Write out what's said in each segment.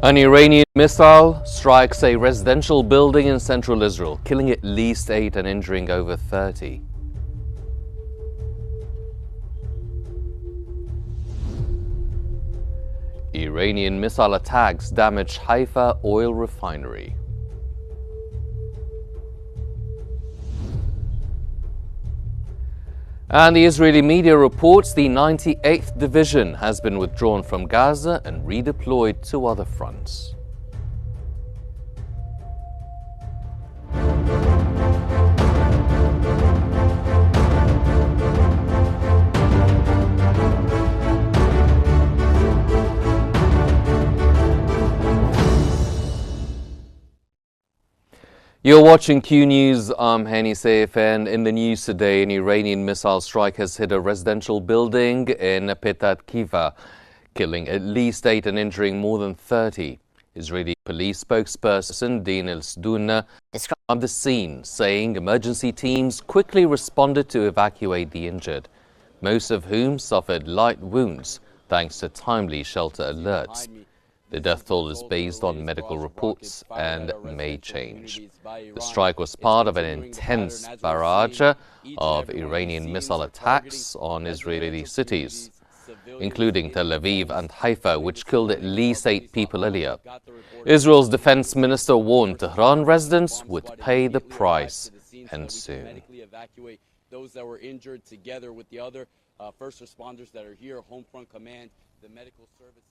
An Iranian missile strikes a residential building in central Israel, killing at least 8 and injuring over 30. Iranian missile attacks damage Haifa oil refinery. And the Israeli media reports the 98th Division has been withdrawn from Gaza and redeployed to other fronts. You're watching Q News. I'm Hani Saif, and in the news today, an Iranian missile strike has hit a residential building in Petah Tikva, killing at least 8 and injuring more than 30. Israeli police spokesperson Din al-Sduna described the scene, saying emergency teams quickly responded to evacuate the injured, most of whom suffered light wounds thanks to timely shelter alerts. The death toll is based on medical reports and may change. The strike was part of an intense barrage of Iranian missile attacks on Israeli cities, including Tel Aviv and Haifa, which killed at least 8 people earlier. Israel's defense minister warned Tehran residents would pay the price, and soon. Those that were injured together with the other first responders that are here, Home Front Command, the medical services.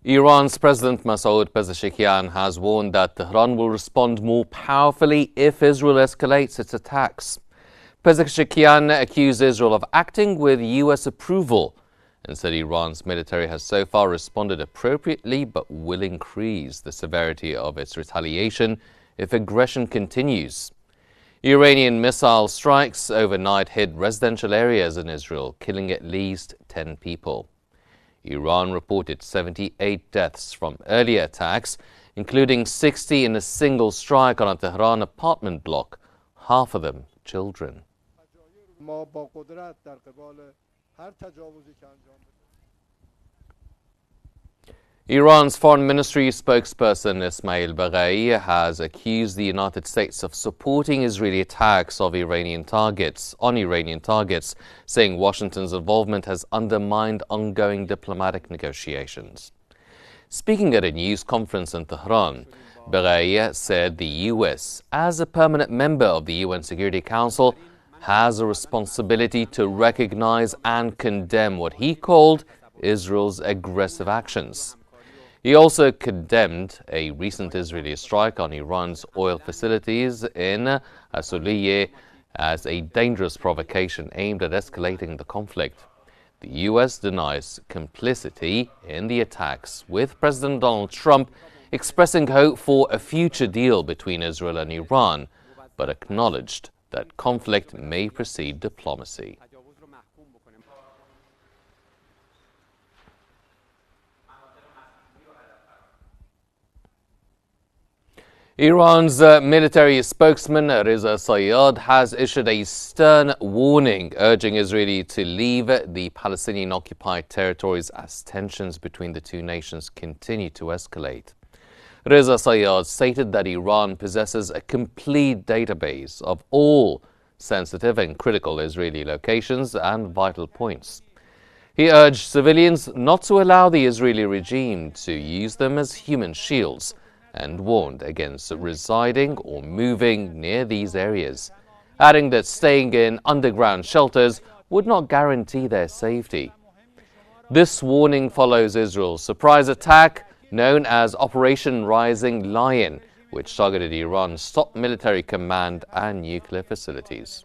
Iran's President Masoud Pezeshkian has warned that Tehran will respond more powerfully if Israel escalates its attacks. Pezeshkian accused Israel of acting with U.S. approval and said Iran's military has so far responded appropriately but will increase the severity of its retaliation if aggression continues. Iranian missile strikes overnight hit residential areas in Israel, killing at least 10 people. Iran reported 78 deaths from earlier attacks, including 60 in a single strike on a Tehran apartment block, half of them children. Iran's foreign ministry spokesperson Ismail Baghai has accused the United States of supporting Israeli attacks on Iranian targets, saying Washington's involvement has undermined ongoing diplomatic negotiations. Speaking at a news conference in Tehran, Baghai said the U.S., as a permanent member of the UN Security Council, has a responsibility to recognize and condemn what he called Israel's aggressive actions. He also condemned a recent Israeli strike on Iran's oil facilities in Asouliye as a dangerous provocation aimed at escalating the conflict. The U.S. denies complicity in the attacks, with President Donald Trump expressing hope for a future deal between Israel and Iran, but acknowledged that conflict may precede diplomacy. Iran's military spokesman Reza Sayed has issued a stern warning urging Israel to leave the Palestinian-occupied territories as tensions between the two nations continue to escalate. Reza Sayed stated that Iran possesses a complete database of all sensitive and critical Israeli locations and vital points. He urged civilians not to allow the Israeli regime to use them as human shields, and warned against residing or moving near these areas, adding that staying in underground shelters would not guarantee their safety. This warning follows Israel's surprise attack known as Operation Rising Lion, which targeted Iran's top military command and nuclear facilities.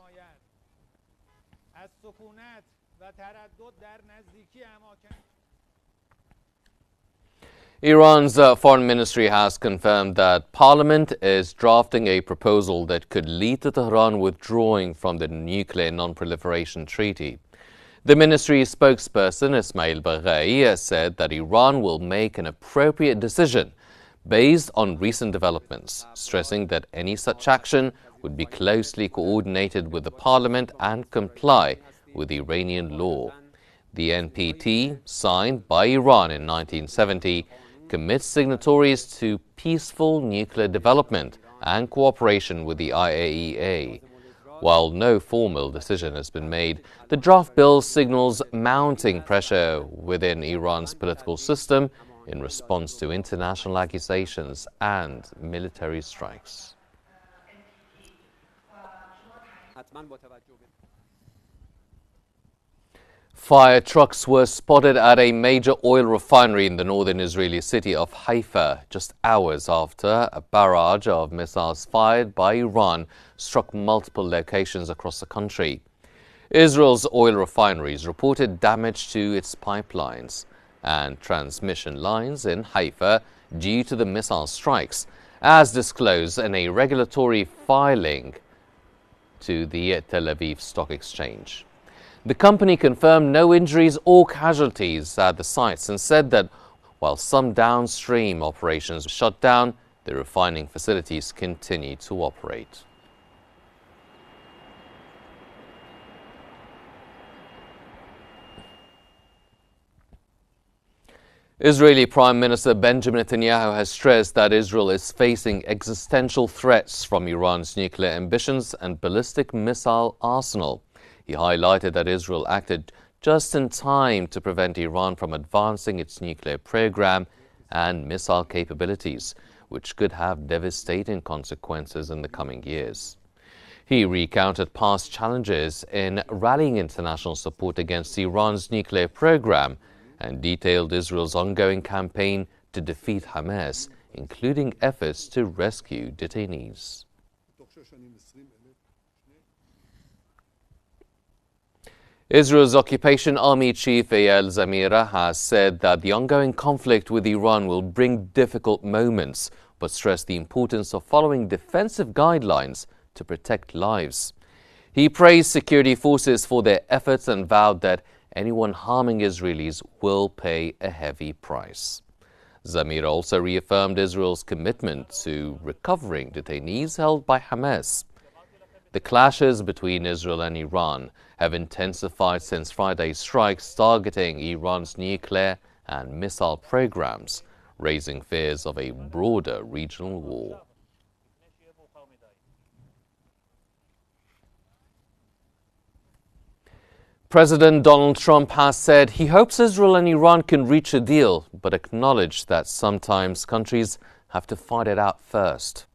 Iran's foreign ministry has confirmed that Parliament is drafting a proposal that could lead to Tehran withdrawing from the Nuclear Non-Proliferation Treaty. The ministry's spokesperson Ismail Baghai said that Iran will make an appropriate decision based on recent developments, stressing that any such action would be closely coordinated with the Parliament and comply with Iranian law. The NPT, signed by Iran in 1970, commits signatories to peaceful nuclear development and cooperation with the IAEA. While no formal decision has been made, the draft bill signals mounting pressure within Iran's political system in response to international accusations and military strikes. Fire trucks were spotted at a major oil refinery in the northern Israeli city of Haifa just hours after a barrage of missiles fired by Iran struck multiple locations across the country. Israel's oil refineries reported damage to its pipelines and transmission lines in Haifa due to the missile strikes, as disclosed in a regulatory filing to the Tel Aviv Stock Exchange. The company confirmed no injuries or casualties at the sites and said that while some downstream operations were shut down, the refining facilities continue to operate. Israeli Prime Minister Benjamin Netanyahu has stressed that Israel is facing existential threats from Iran's nuclear ambitions and ballistic missile arsenal. He highlighted that Israel acted just in time to prevent Iran from advancing its nuclear program and missile capabilities, which could have devastating consequences in the coming years. He recounted past challenges in rallying international support against Iran's nuclear program and detailed Israel's ongoing campaign to defeat Hamas, including efforts to rescue detainees. Israel's occupation army chief Eyal Zamira has said that the ongoing conflict with Iran will bring difficult moments, but stressed the importance of following defensive guidelines to protect lives. He praised security forces for their efforts and vowed that anyone harming Israelis will pay a heavy price. Zamir also reaffirmed Israel's commitment to recovering detainees held by Hamas. The clashes between Israel and Iran have intensified since Friday's strikes targeting Iran's nuclear and missile programs, raising fears of a broader regional war. President Donald Trump has said he hopes Israel and Iran can reach a deal, but acknowledged that sometimes countries have to fight it out first.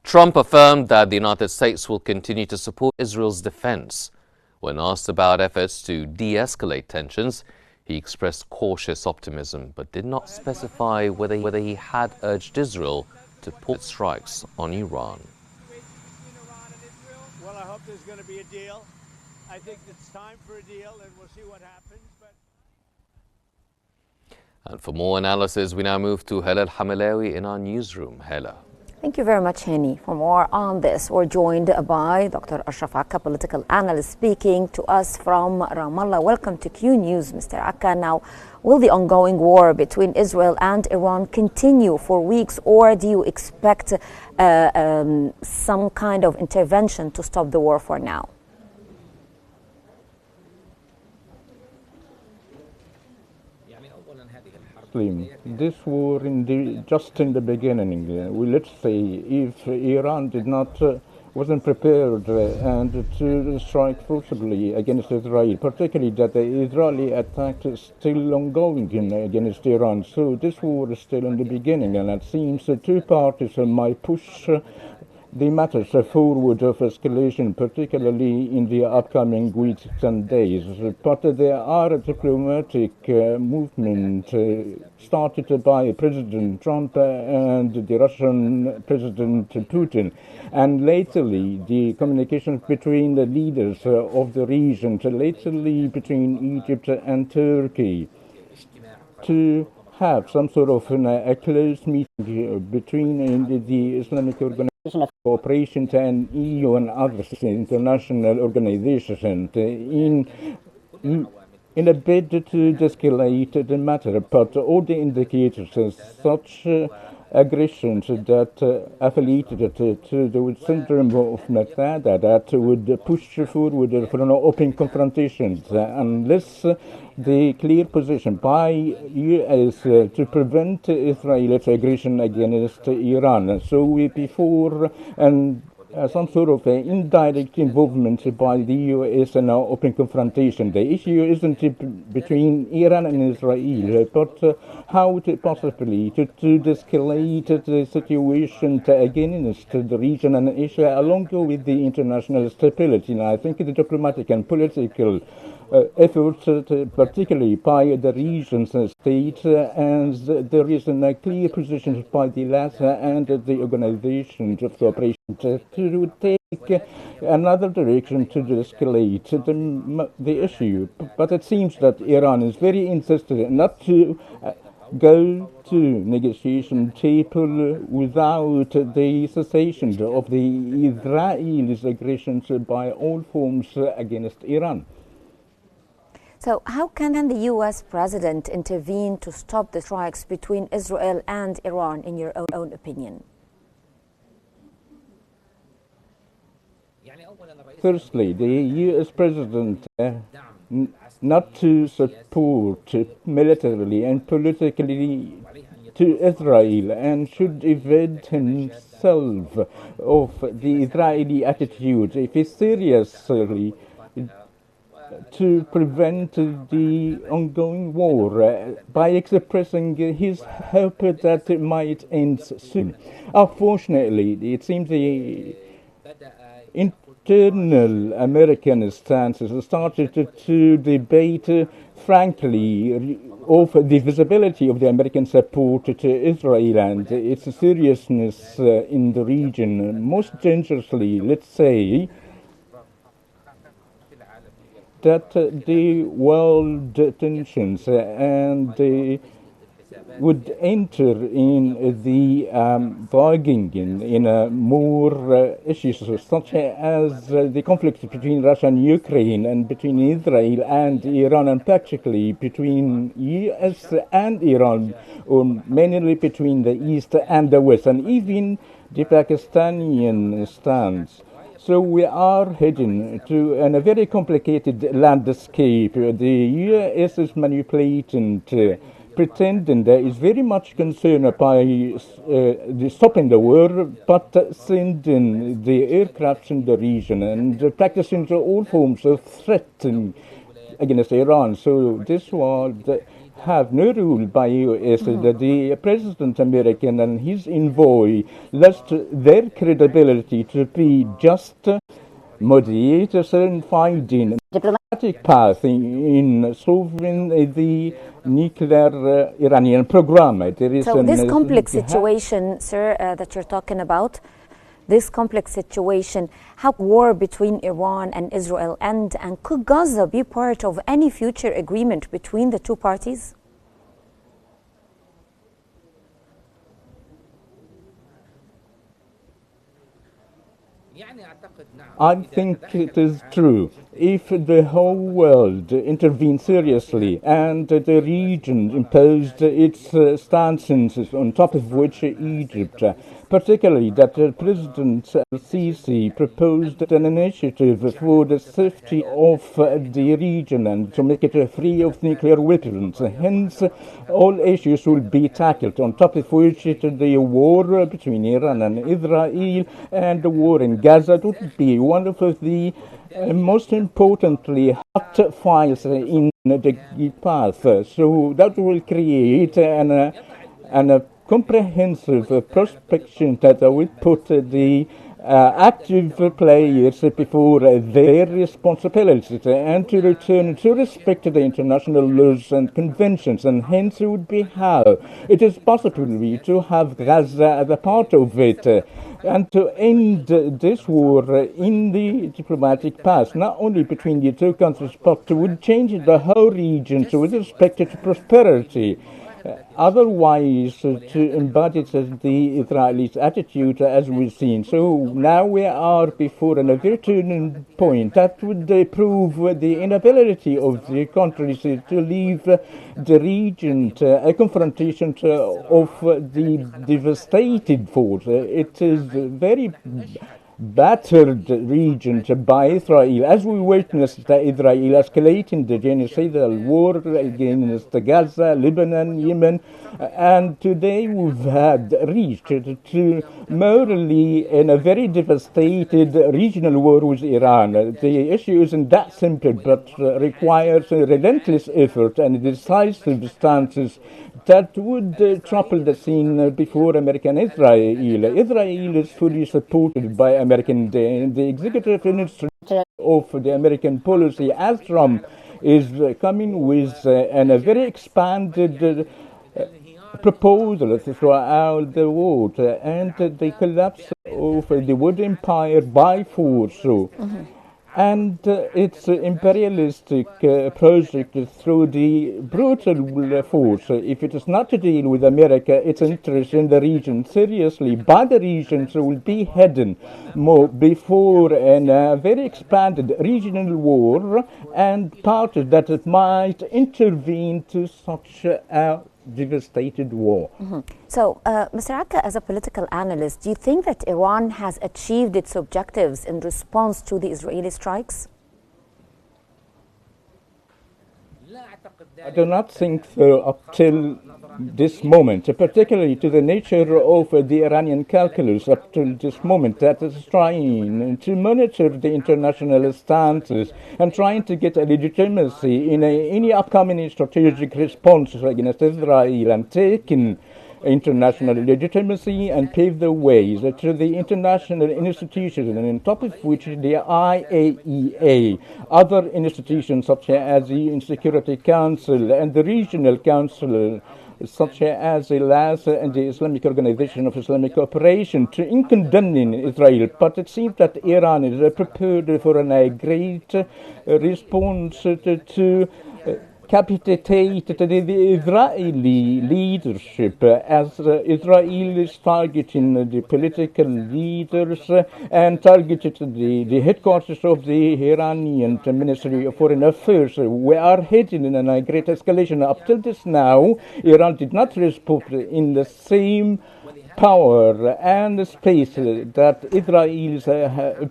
Trump affirmed that the United States will continue to support Israel's defense. When asked about efforts to de-escalate tensions, he expressed cautious optimism, but did not specify whether he had urged Israel to pull strikes on Iran. Well, I hope there's going to be a deal. I think it's time for a deal, and we'll see what happens. And for more analysis, we now move to Hela Al-Hamalawi in our newsroom. Hela. Thank you very much, Henny. For more on this, we're joined by Dr. Ashraf Akka, political analyst, speaking to us from Ramallah. Welcome to Qnews, Mr. Akka. Now, will the ongoing war between Israel and Iran continue for weeks, or do you expect some kind of intervention to stop the war for now? This war just in the beginning. Let's say if Iran wasn't prepared and to strike forcibly against Israel, particularly that the Israeli attack is still ongoing against Iran. So this war is still in the beginning, and it seems the two parties might push the matters forward of escalation, particularly in the upcoming weeks and days. But there are a diplomatic movement started by President Trump and the Russian President Putin. And lately, the communications between the leaders of the region, lately between Egypt and Turkey, to have some sort of a close meeting between the Islamic Organization of Cooperation and EU and other international organizations in a bid to de-escalate the matter. But all the indicators such aggressions that affiliated to the syndrome of Masada that would push forward for an open confrontations unless the clear position by U.S. To prevent Israel's aggression against Iran. So before and some sort of indirect involvement by the U.S. in an open confrontation. The issue isn't between Iran and Israel, but how to possibly to de-escalate the situation against the region and Asia, along with the international stability. And I think the diplomatic and political efforts, particularly by the regions and states, as there is a clear position by the LASA and the organizations of cooperation to take another direction to de-escalate the issue. But it seems that Iran is very insistent not to go to negotiation table without the cessation of the Israelis' aggressions by all forms against Iran. So how can then the U.S. president intervene to stop the strikes between Israel and Iran, in your own opinion? Firstly, the U.S. president not to support militarily and politically to Israel and should evade himself of the Israeli attitude if he seriously to prevent the ongoing war by expressing his hope that it might end soon. Unfortunately, it seems the internal American stances started to debate frankly of the visibility of the American support to Israel and its seriousness in the region. Most dangerously, let's say, that the world tensions and would enter in the bargaining in more issues such as the conflict between Russia and Ukraine and between Israel and Iran, and particularly between US and Iran, or mainly between the East and the West, and even the Pakistani stance. So we are heading to a very complicated landscape. The U.S. is manipulating, pretending that is very much concerned by stopping the war, but sending the aircrafts in the region and practicing all forms of threat against Iran. So this would have no rule by U.S. that the President American and his envoy lost their credibility to be just mediators and finding diplomatic path in solving the nuclear Iranian program. So this complex situation, sir, that you're talking about, this complex situation, how war between Iran and Israel end, and could Gaza be part of any future agreement between the two parties? I think it is true. If the whole world intervened seriously and the region imposed its stances, on top of which Egypt, particularly that President al-Sisi proposed an initiative for the safety of the region and to make it free of nuclear weapons. Hence, all issues will be tackled, on top of which the war between Iran and Israel and the war in Gaza would be one of the most importantly hot files in the path. So that will create an comprehensive prospection that will put the active players before their responsibilities and to return to respect the international laws and conventions, and hence it would be how it is possible to have Gaza as a part of it and to end this war in the diplomatic path, not only between the two countries, but would change the whole region with respect to prosperity. otherwise to embody the Israelis' attitude as we've seen. So now we are before a very turning point that would prove the inability of the countries to leave the region, a confrontation of the devastated force. It is very battered region by Israel, as we witnessed Israel escalating the genocidal war against Gaza, Lebanon, Yemen, and today we've had reached to morally in a very devastated regional war with Iran. The issue isn't that simple, but requires a relentless effort and decisive stances that would topple the scene before American Israel. Israel is fully supported by American. The executive administrator of the American policy, as Trump, is coming with a very expanded proposal throughout the world, and the collapse of the world empire by force. And its imperialistic project through the brutal force. If it is not to deal with America, its interest in the region seriously, by the regions will be hidden more before a very expanded regional war and parties that it might intervene to such a devastated war. So, Mr. Akka, as a political analyst, do you think that Iran has achieved its objectives in response to the Israeli strikes? I do not think so up till this moment, particularly to the nature of the Iranian calculus up till this moment, that is trying to monitor the international stances and trying to get a legitimacy in any upcoming strategic response against Israel and taking international legitimacy and pave the ways to the international institutions, and on top of which the IAEA, other institutions such as the Security Council and the Regional Council, such as the LAS and the Islamic Organization of Islamic Cooperation, in condemning Israel. But it seems that Iran is prepared for a great response to capitate to the Israeli leadership, as Israel is targeting the political leaders and targeted the headquarters of the Iranian Ministry of Foreign Affairs. We are heading in a great escalation. Up till this now, Iran did not respond in the same power and space that Israel is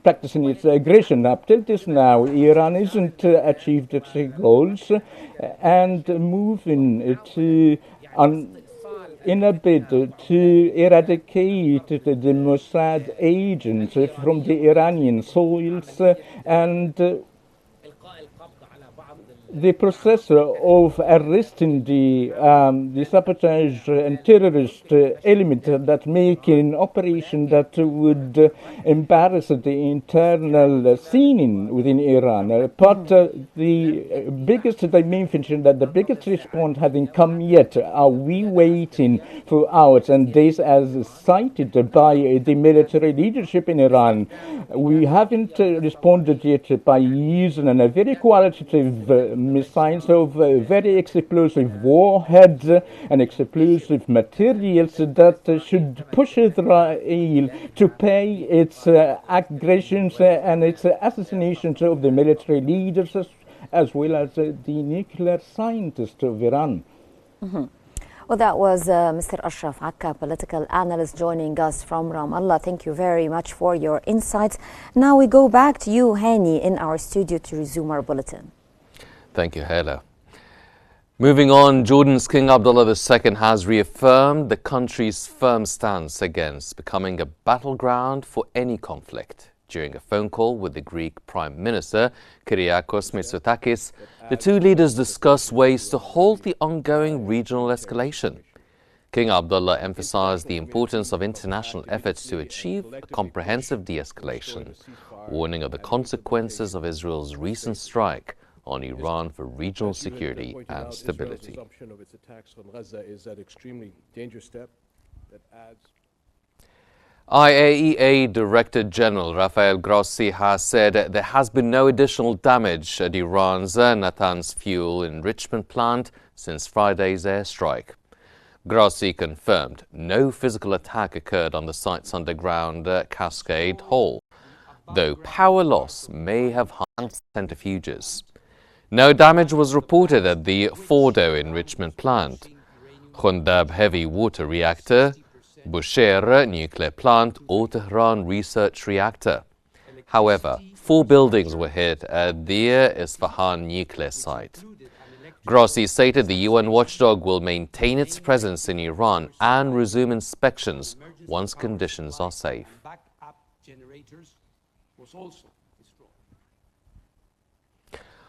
practicing its aggression. Up till this now, Iran isn't achieved its goals and moving to in a bid to eradicate the Mossad agents from the Iranian soils, and the process of arresting the sabotage and terrorist element that make an operation that would embarrass the internal scene within Iran. But the biggest dimension, that the biggest response hasn't come yet. Are we waiting for hours and days as cited by the military leadership in Iran? We haven't responded yet by using a very qualitative missiles of very explosive warheads and explosive materials that should push Israel to pay its aggressions and its assassinations of the military leaders as well as the nuclear scientists of Iran. Well, that was Mr. Ashraf Akka, political analyst, joining us from Ramallah. Thank you very much for your insights. Now we go back to you, Hani, in our studio to resume our bulletin. Thank you, Hela. Moving on, Jordan's King Abdullah II has reaffirmed the country's firm stance against becoming a battleground for any conflict. During a phone call with the Greek Prime Minister, Kyriakos Mitsotakis, the two leaders discussed ways to halt the ongoing regional escalation. King Abdullah emphasized the importance of international efforts to achieve a comprehensive de-escalation, warning of the consequences of Israel's recent strike on Iran for regional security and stability. IAEA Director General Rafael Grossi has said there has been no additional damage at Iran's Natanz fuel enrichment plant since Friday's airstrike. Grossi confirmed no physical attack occurred on the site's underground cascade hole, though power loss may have harmed centrifuges. No damage was reported at the Fordo enrichment plant, Khundab heavy water reactor, Bushehr nuclear plant or Tehran research reactor. However, 4 buildings were hit at the Isfahan nuclear site. Grossi stated the UN watchdog will maintain its presence in Iran and resume inspections once conditions are safe.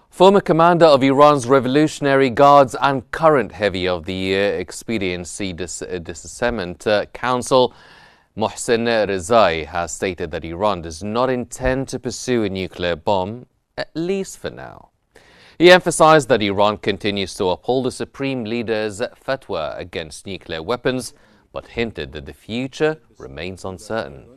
Former commander of Iran's Revolutionary Guards and current heavy of the Expediency Disarmament Council, Mohsen Rezai, has stated that Iran does not intend to pursue a nuclear bomb, at least for now. He emphasized that Iran continues to uphold the Supreme Leader's fatwa against nuclear weapons, but hinted that the future remains uncertain.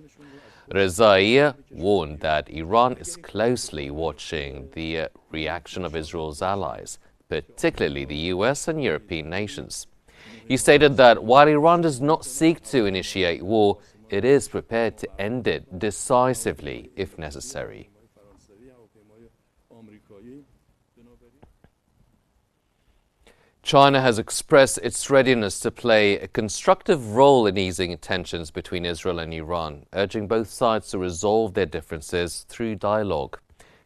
Rezai warned that Iran is closely watching the reaction of Israel's allies, particularly the US and European nations. He stated that while Iran does not seek to initiate war, it is prepared to end it decisively if necessary. China has expressed its readiness to play a constructive role in easing tensions between Israel and Iran, urging both sides to resolve their differences through dialogue.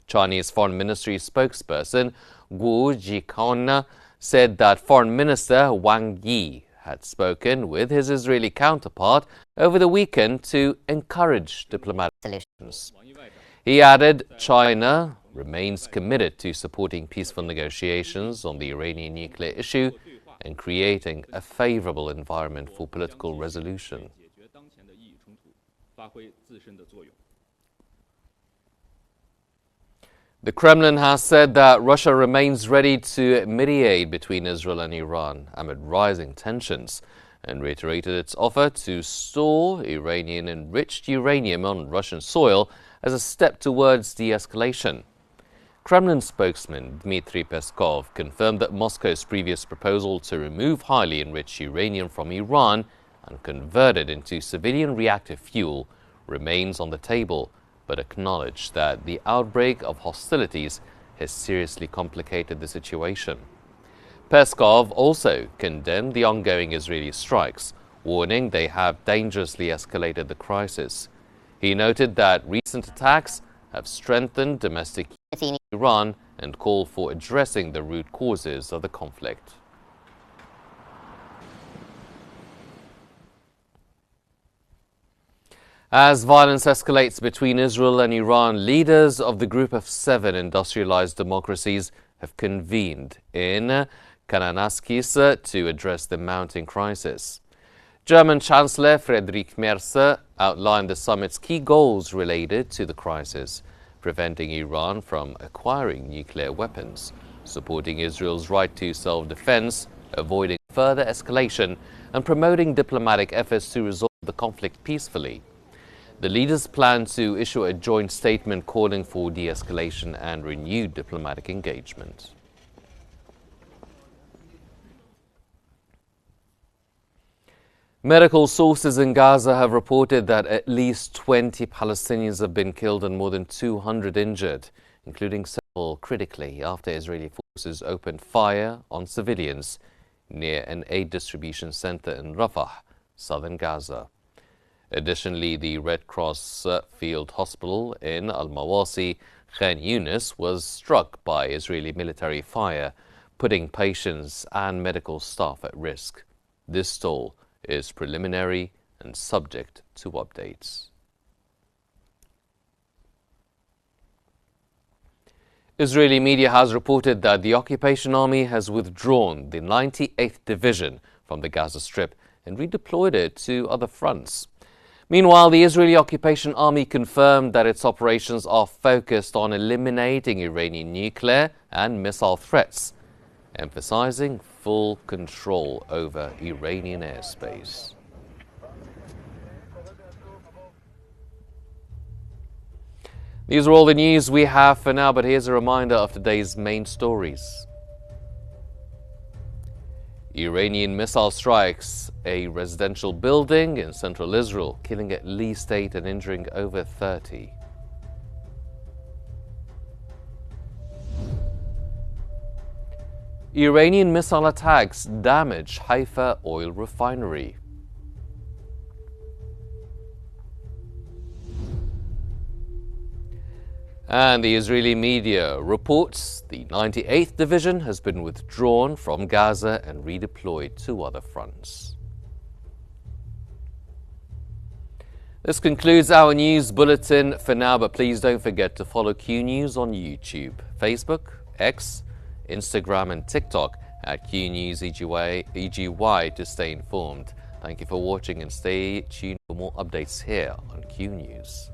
Chinese Foreign Ministry spokesperson Gu Jikon said that Foreign Minister Wang Yi had spoken with his Israeli counterpart over the weekend to encourage diplomatic solutions. He added China remains committed to supporting peaceful negotiations on the Iranian nuclear issue and creating a favorable environment for political resolution. The Kremlin has said that Russia remains ready to mediate between Israel and Iran amid rising tensions and reiterated its offer to store Iranian enriched uranium on Russian soil as a step towards de-escalation. Kremlin spokesman Dmitry Peskov confirmed that Moscow's previous proposal to remove highly enriched uranium from Iran and convert it into civilian reactive fuel remains on the table, but acknowledged that the outbreak of hostilities has seriously complicated the situation. Peskov also condemned the ongoing Israeli strikes, warning they have dangerously escalated the crisis. He noted that recent attacks have strengthened domestic unity in Iran and called for addressing the root causes of the conflict. As violence escalates between Israel and Iran, leaders of the Group of 7 industrialized democracies have convened in Kananaskis to address the mounting crisis. German Chancellor Friedrich Merz outlined the summit's key goals related to the crisis: preventing Iran from acquiring nuclear weapons, supporting Israel's right to self-defense, avoiding further escalation, and promoting diplomatic efforts to resolve the conflict peacefully. The leaders plan to issue a joint statement calling for de-escalation and renewed diplomatic engagement. Medical sources in Gaza have reported that at least 20 Palestinians have been killed and more than 200 injured, including several critically after Israeli forces opened fire on civilians near an aid distribution center in Rafah, southern Gaza. Additionally, the Red Cross Field Hospital in Al-Mawasi, Khan Yunis, was struck by Israeli military fire, putting patients and medical staff at risk. This toll is preliminary and subject to updates. Israeli media has reported that the occupation army has withdrawn the 98th Division from the Gaza Strip and redeployed it to other fronts. Meanwhile, the Israeli occupation army confirmed that its operations are focused on eliminating Iranian nuclear and missile threats, emphasizing full control over Iranian airspace. These are all the news we have for now, but here's a reminder of today's main stories. Iranian missile strikes a residential building in central Israel, killing at least 8 and injuring over 30. Iranian missile attacks damage Haifa oil refinery. And the Israeli media reports the 98th Division has been withdrawn from Gaza and redeployed to other fronts. This concludes our news bulletin for now, but please don't forget to follow Q News on YouTube, Facebook, X, Instagram and TikTok at Qnews EGY to stay informed. Thank you for watching and stay tuned for more updates here on Q News.